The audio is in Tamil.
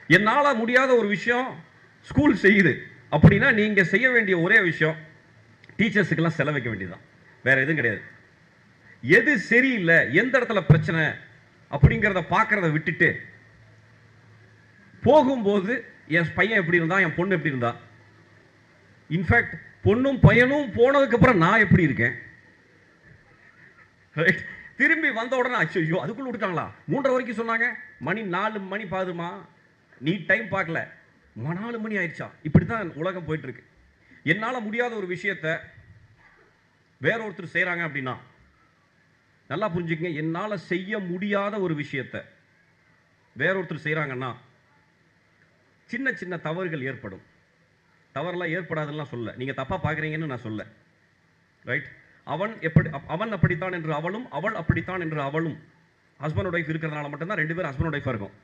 என்னால் முடியாத ஒரு விஷயம் ஸ்கூல் செய்யுது அப்படின்னா நீங்கள் செய்ய வேண்டிய ஒரே விஷயம் டீச்சர்ஸுக்கெல்லாம் செலவு வைக்க வேண்டியதுதான், வேற எதுவும் கிடையாது. எது சரியில்லை, எந்த இடத்துல பிரச்சனை அப்படிங்கிறத பார்க்கறத விட்டுட்டு போகும்போது என் பையன் எப்படி இருந்தா, என் பொண்ணு எப்படி இருந்தா, இன்ஃபேக்ட் பொண்ணும் பையனும் போனதுக்கு அப்புறம் நான் எப்படி இருக்கேன், ரைட்? திரும்பி வந்த உடனே ஐயோ அதுக்குள்ள விட்டுட்டாங்களா, 3:30 வரைக்கும் சொன்னாங்க, மணி 4 மணி பாதுமா, நீ டைம் பார்க்கல, 4 மணி ஆயிடுச்சா. இப்படித்தான் உலகம் போயிட்டு இருக்கு. என்னால் முடியாத ஒரு விஷயத்தை வேற ஒருத்தர் செய்கிறாங்க அப்படின்னா நல்லா புரிஞ்சுக்கங்க, என்னால் செய்ய முடியாத ஒரு விஷயத்தை வேற ஒருத்தர் செய்கிறாங்கன்னா சின்ன சின்ன தவறுகள் ஏற்படும். தவறெல்லாம் ஏற்படாதுன்னு சொல்ல, நீங்கள் தப்பாக பார்க்குறீங்கன்னு நான் சொல்ல, ரைட்? அவன் அப்படித்தான் என்று அவளும், அவள் அப்படித்தான் என்று அவளும். ஹஸ்பண்ட் ஒய்ஃப் இருக்கிறதுனால மட்டும்தான் 2 பேரும் ஹஸ்பண்ட் ஒய்ஃபாக இருக்கும்.